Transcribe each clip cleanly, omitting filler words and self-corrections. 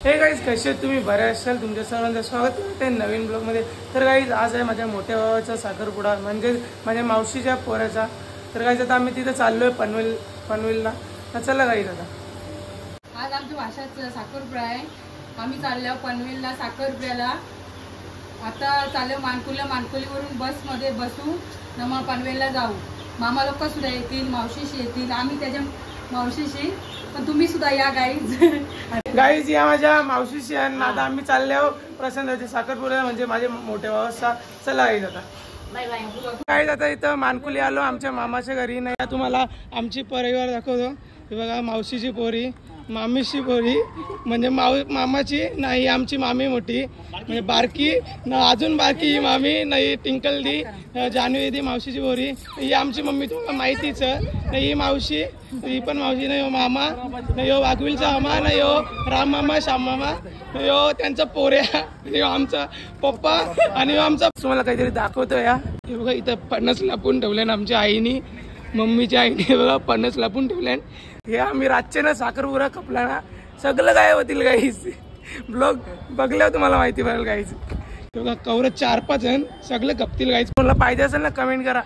हे गाईज कसे तुम्ही बरे असाल. तुमच्या सर्वांचं स्वागत करते नवीन ब्लॉगमध्ये. तर गाईज आज आहे माझ्या मोठ्या भावाचा साखरपुडा म्हणजे माझ्या मावशीच्या पोराचा. तर गाईज आता आम्ही तिथं चाललोय पनवेलला. चला गाईज आता आज आमच्या भाषाचा साखरपुडा आहे. आम्ही चाललो पनवेलला साखरपुड्याला. आता चाललो मानकुलीवरून बसमध्ये बसू न मग पनवेलला जाऊ. मामा लोक सुद्धा येतील, मावशीशी येतील, आम्ही त्याच्या मावशीशी. पण तुम्ही सुद्धा या गाईज या माझ्या मावशीशी. आणि आता आम्ही चाललो प्रसन्न साखरपुड्याला म्हणजे माझे मोठे भावाचा. चला गाईज आता गाईज आता इथं मानकुली आलो आमच्या मामाच्या घरी. नाही तुम्हाला आमची परिवार दाखवतो. हे बघा मावशीची पोरी, मामीची पोरी म्हणजे मामाची नाही, आमची मामी मोठी म्हणजे बारकी ना, अजून बारकी ही मामी नाही, टिंकल दी जानवी दी मावशीची पोरी. ही आमची मम्मी तुम्हाला माहितीच. नाही ही मावशी, ही पण मावशी. नाही हो मामा, नाही हो वाघविलचा मामा, नाही हो राम मामा, श्याम मामा, नाही हो त्यांचा पोऱ्या, नाही हो आमचा पप्पा आणि आमचा. तुम्हाला काहीतरी दाखवतो या. हे बघा इथं फणस लपून ठेवले ना आमच्या आईनी, मम्मीच्या आईने बघा फणस लपून ठेवले. हे आम्ही रातचे ना साखरपुडा कपला ना सगळं काय होतील गाईज. ब्लॉग बघल्यावर तुम्हाला माहिती पडेल गाईज. बघा कवरत 4-5 जण सगळं कपतील गाईज. कोणाला पाहिजे असेल ना कमेंट करा.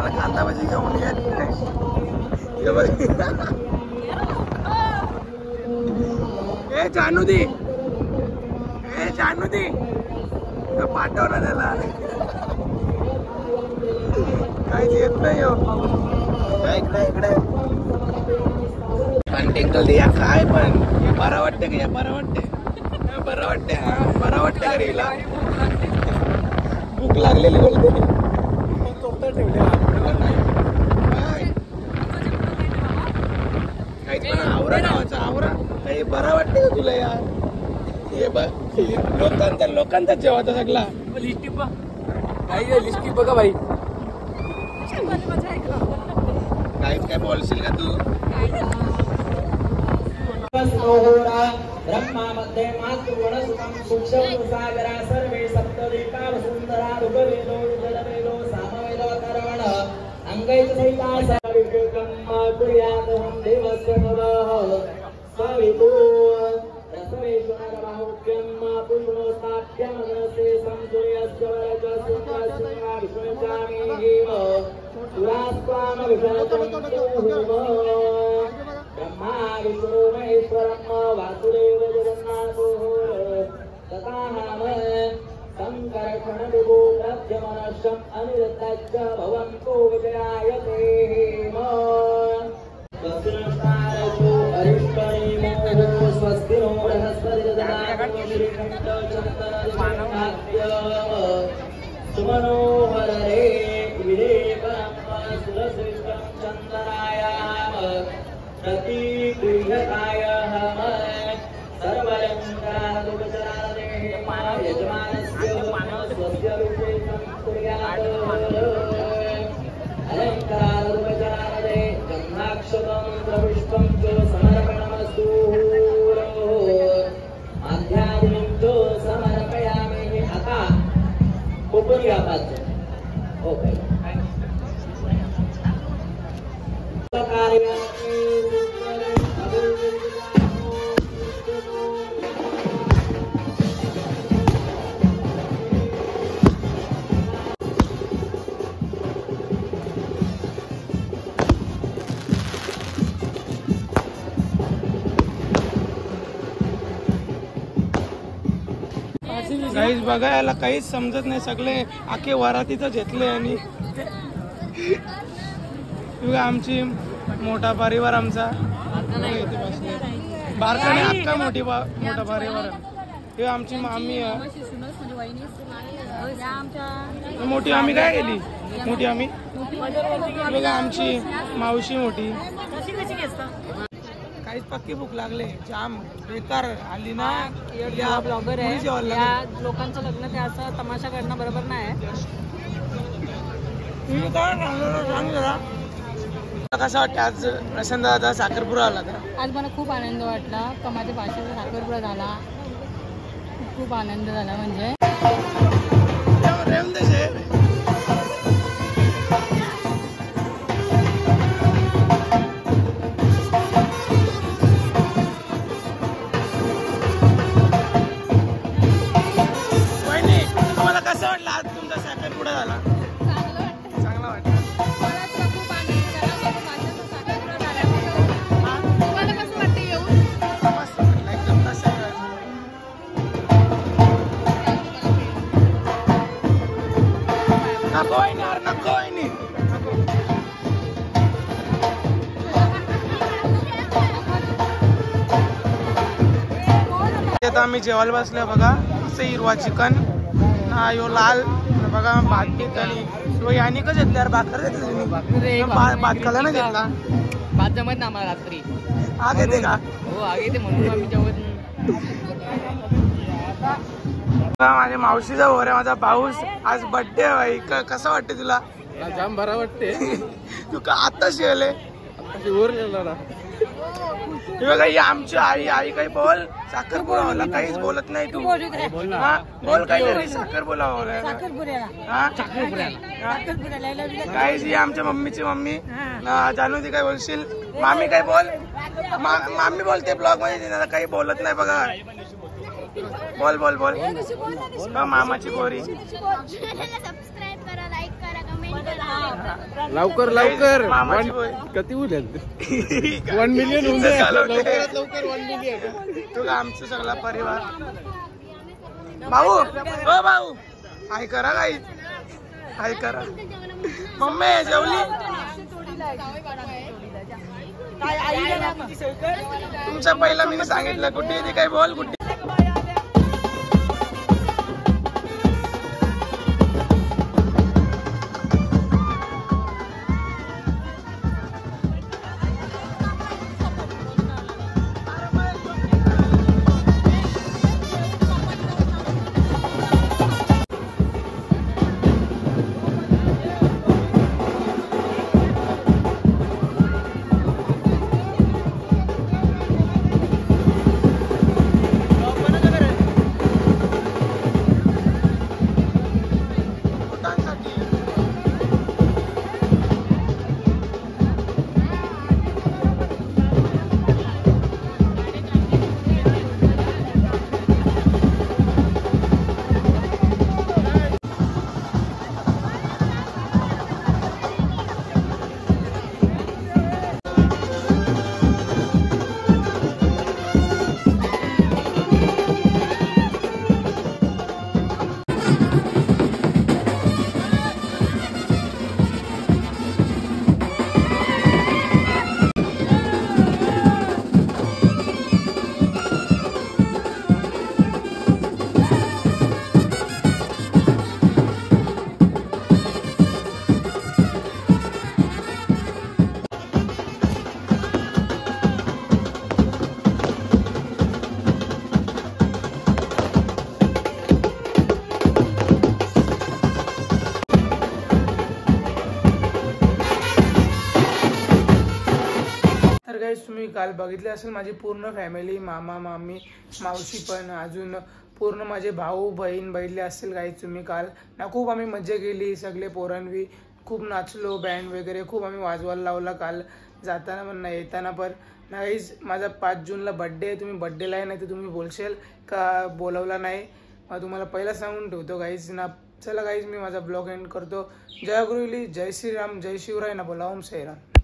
मला कांदा भाजी घेऊन ये बघ. ए जानू दे, ए जानू दे, पाठव ना त्याला. काहीच येत नाही हो. इकडे इकडे टेकल या काय पण बरं वाटतं का? बरं वाटते, बरं वाटते, हा बरं वाटतं घरीला. भूक लागलेली बोलते काहीच पण आवरा नावाचा आवरा. काही बरं वाटते का तुला यार? हे बघ लोकांचा जेवायचा सगळा लिस्टी लिस्टी बघा भाई. काहीच काय बोलशील का तू? ब्रह्मा मध्ये मातृगणसुतं सूक्ष्म सागरा सर्वे सप्तदीपा वसुंधरा ऋग्वेदो यजुर्वेदो सामवेदो अथर्वण अंगैः सहिता सर्वविष्णुकं कुर्यादहं देवस्य नमः सवितु रसवेश्वरबाहुक्यं पुष्णोस्ताभ्यं मनसे संसूर्यस्य वरजसुन्दरसुन्दरा विष्णुजामीव सुरास्त्वाम विष्णुतं ब्रह्मा विष्णु महेश्वरम् वासुदेव जगन्नाथो तथाहम शंकरक्षण विभो प्रद्यमनशम् अनिरुद्धश्च भवन्तो विजयायते स्वस्तिनस्तारसो अरिष्टनेमो स्वस्तिनो बृहस्पतिर्दधातु श्रीकण्ठचन्दनदिव्याद्य सुमनोहर रे विवेकम् सुरश्रेष्ठं चन्दनायाम प्रतिगृह्यकाय हम सर्वलङ्कारोपचारणे यजमानस्य स्वस्य विशेषं कुर्यात् अलङ्कारोपचारणे गन्धाक्षतमन्त्रपुष्पं च समर्पणमस्तु आध्यात्मिकं च समर्पयामि. आता कोकणी आवाज ओके काहीच बघा याला काहीच समजत नाही. सगळे आखे वरातीच घेतले आणि आमची मोठा परिवार आमचा बारकाने अख्खा मोठा परिवार. हे आमची मामी मोठी आम्ही काय केली मोठी आम्ही बघा आमची मावशी मोठी. काहीच पक्की भूक लागले जाम बेकार आली ना. या ब्लॉगर आहे या लोकांचं लग्न ते असं तमाशा करणं बरोबर नाही. तुम्ही काय सांग जरा कसं वाटतं आज प्रशांत दादा साखरपुडा आला तर? आज मला खूप आनंद वाटला का माझ्या भाषेचा साखरपुडा झाला. खूप आनंद झाला म्हणजे तुम्हाला कसं वाटलं आज तुमचा साखरपुडा झाला? चांगला वाटलं. आता आम्ही जेवायला बसलो बघा. असं हिरवा चिकन ना यो लाल बघा भात घेत आणि याने का घेतलं यार? भात करा घेतलं भात खाला ना घेतला. भात जमत ना आम्हाला रात्री. आग येते का? हो आग येते म्हणून आम्ही जेवत. माझ्या मावशीचा भोर आहे माझा पाऊस. आज बर्थडे भाई कसं वाटते तुला? जाम बरा वाटते. तू का आता शिवले ना बघा. आमची आई काही बोल साखरपुडा होला काहीच बोलत नाही. तू बोल काही साखरपुडा काहीच. आमच्या मम्मीची मम्मी जानू ती काय बोलशील? मामी काय बोल? मामी बोलते ब्लॉग मध्ये काही बोलत नाही बघा. बोल बोल बोल. मामाची पोरी सबस्क्राइब करा, लाईक करा, कमेंट लवकर लवकर मामाची बोल. किती उद्यात 1 मिलियन होऊन जाईल. लवकरात लवकर 1 मिलियन. तुला आमचा सगळा परिवार. भाऊ ओ भाऊ हाय करा काही हाय करा. मम्मी जेवली. तुमच्या पहिला मी सांगितलं कुठे ती काय बोल कुठे. तर गाईस तुम्ही काल बघितले असेल माझी पूर्ण फॅमिली, मामा मामी मावशी पण अजून पूर्ण माझे भाऊ बहीण बघितले असतील गाईस तुम्ही काल ना. खूप आम्ही मज्जा केली सगळे पोरांवी, खूप नाचलो, बँड वगैरे खूप आम्ही वाजवायला लावला काल जाताना पण नाही येताना पण. गाईस माझा 5 जूनला बड्डे आहे. तुम्ही बड्डेला आहे नाही तर तुम्ही बोलशाल का बोलवला नाही, मग तुम्हाला पहिला सांगून ठेवतो गाईस ना. चला गाईस मी माझा ब्लॉग एंड करतो. जय गुरुली, जय श्रीराम, जय शिवराय ना. बोला ओम साईराम.